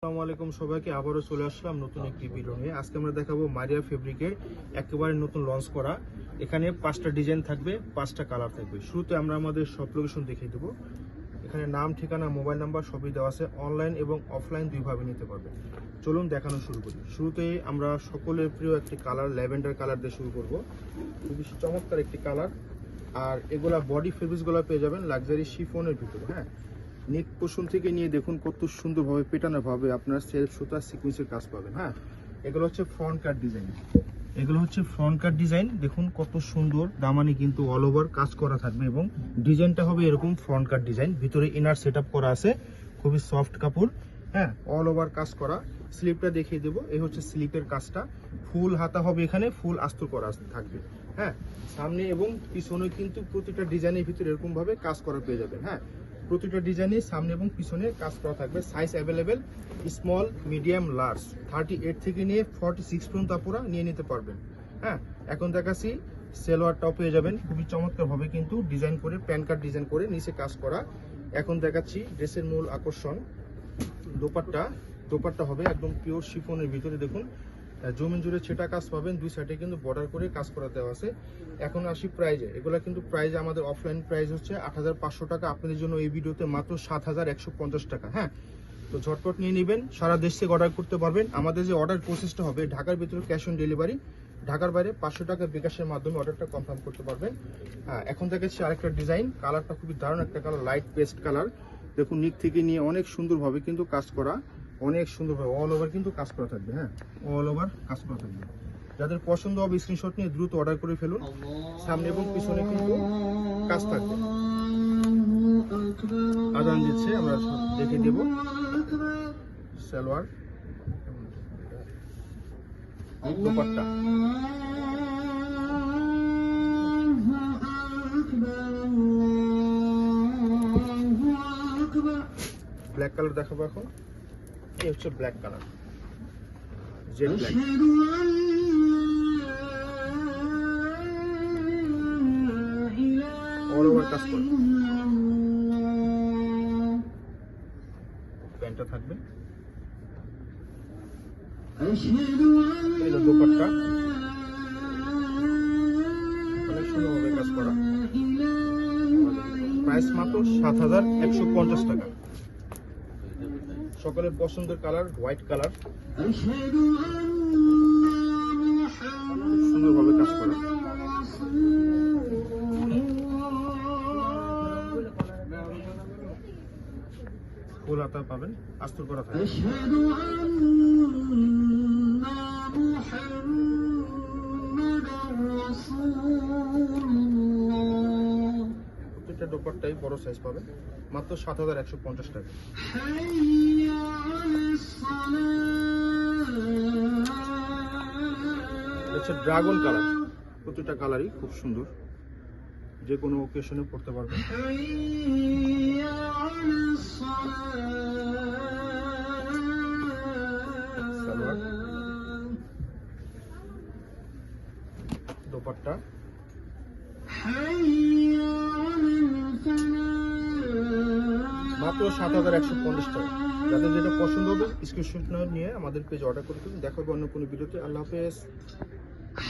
আসসালামু আলাইকুম সবাইকে, আবারও চলে আসলাম নতুন একটি ভিডিও নিয়ে। আজকে আমরা দেখাবো মারিয়া ফেব্রিকের একেবারে নতুন লঞ্চ করা। এখানে 5টা ডিজাইন থাকবে, 5টা কালার থাকবে। শুরুতে আমরা আমাদের শপ লোকেশন দেখিয়ে দেবো। এখানে নাম, ঠিকানা, মোবাইল নাম্বার সবই দেওয়া আছে। অনলাইন এবং অফলাইন দুইভাবে নিতে পারবেন। চলুন দেখানো শুরু করি। শুরুতেই আমরা সকলের প্রিয় একটি কালার, ল্যাভেন্ডার কালার দিয়ে শুরু করব। খুবই চমৎকার একটি কালার। আর এগুলা বডি ফেব্রিক্সগুলো পেয়ে যাবেন লাক্সারি শিফনের ভিতরে। হ্যাঁ, নেক পোষণ থেকে নিয়ে দেখুন কত সুন্দরভাবে পেটানো ভাবে আপনার সেলফ সুতা সিকোয়েন্সের কাজ পাবেন। হ্যাঁ, এগুলো হচ্ছে ফ্রন্ট কাট ডিজাইন। দেখুন কত সুন্দর দামানি, কিন্তু অল ওভার কাজ করা থাকবে এবং ডিজাইনটা হবে এরকম ফ্রন্ট কাট ডিজাইন। ভিতরে ইনার সেটআপ করা আছে, খুবই সফট কাপড়। হ্যাঁ, অল ওভার কাজ করা। স্লিপটা দেখিয়ে দেবো। এই হচ্ছে স্লিপের কাজটা। ফুল হাতা হবে, এখানে ফুল আস্তর করা থাকবে। হ্যাঁ, সামনে এবং পিছনে কিন্তু প্রতিটা ডিজাইনের ভিতরে এরকম ভাবে কাজ করা পেয়ে যাবেন। হ্যাঁ, প্রতিটা ডিজাইনে সামনে এবং পিছনে কাজ করা থাকবে। Size available, small, medium, large, 38 থেকে নিয়ে 46 পর্যন্ত আপনারা নিয়ে নিতে পারবেন। হ্যাঁ, এখন দেখাচ্ছি সেলোয়ারটাও পেয়ে যাবেন খুবই চমৎকারভাবে কিন্তু ডিজাইন করে, প্যান কার্ড ডিজাইন করে নিচে কাজ করা। এখন দেখাচ্ছি ড্রেসের মূল আকর্ষণ দোপাট্টা হবে একদম পিওর শিফনের ভিতরে। দেখুন জমিন জুড়ে ছেটা কাজ পাবেন, দুই সাইডে কিন্তু বর্ডার করে কাজ করা দেওয়া আছে। এখন আসি প্রাইজে। এগুলা কিন্তু প্রাইজে আমাদের অফলাইন প্রাইস হচ্ছে 8500 টাকা, আপনাদের জন্য এই ভিডিওতে মাত্র 7150 টাকা। হ্যাঁ, তো ঝটপট নিয়ে নেবেন, সারা দেশ থেকে অর্ডার করতে পারবেন। আমাদের যে অর্ডার প্রসেসটা হবে, ঢাকার ভিতরে ক্যাশ অন ডেলিভারি, ঢাকার বাইরে 500 টাকা বিকাশের মাধ্যমে অর্ডারটা কনফার্ম করতে পারবেন। হ্যাঁ, এখন দেখাচ্ছি আরেকটা ডিজাইন। কালারটা খুবই দারুণ একটা কালার, লাইট পেস্ট কালার। দেখুন নিক থেকে নিয়ে অনেক সুন্দরভাবে কিন্তু কাজ করা, অনেক সুন্দরভাবে অল ওভার কিন্তু কাজ করা থাকবে। হ্যাঁ, অল ওভার কাজ করা থাকবে। যাদের পছন্দ হবে স্ক্রিনশট নিয়ে দ্রুত অর্ডার করে ফেলুন। সামনে এবং পিছনে কিন্তু কাজ থাকবে। আজান দিচ্ছে, আমরা দেখে দেব। সালোয়ার, দোপাট্টা, ব্ল্যাক কালার দেখাবো এখন। এই হচ্ছে black colour, jet black. All over কাজ করে প্যান্টটা থাকবে। এই দোপাট্টা অনেক সুন্দরভাবে কাজ করা। প্রাইস মাত্র 7150 টাকা। সকলের পছন্দের কালার হোয়াইট কালার, সুন্দরভাবে কাজ করা। ফুল হাতা পাবেন, আস্তর করা থাকবে। প্রত্যেকটা দোপাট্টাই বড় সাইজ পাবেন, মাত্র 7150 টাকা। হচ্ছে ড্রাগন কালার। প্রত্যেকটা কালারই খুব সুন্দর, যে কোনো ওকেশনে পড়তে পারবেন। সালোয়ার, দোপাট্টা, মাত্র 7150 টাকা। যাদের যেটা পছন্দ হবে স্ক্রিনশট নিয়ে আমাদের পেজে অর্ডার করে দেবেন। দেখা হবে অন্য কোনো ভিডিওতে। আল্লাহ হাফেজ।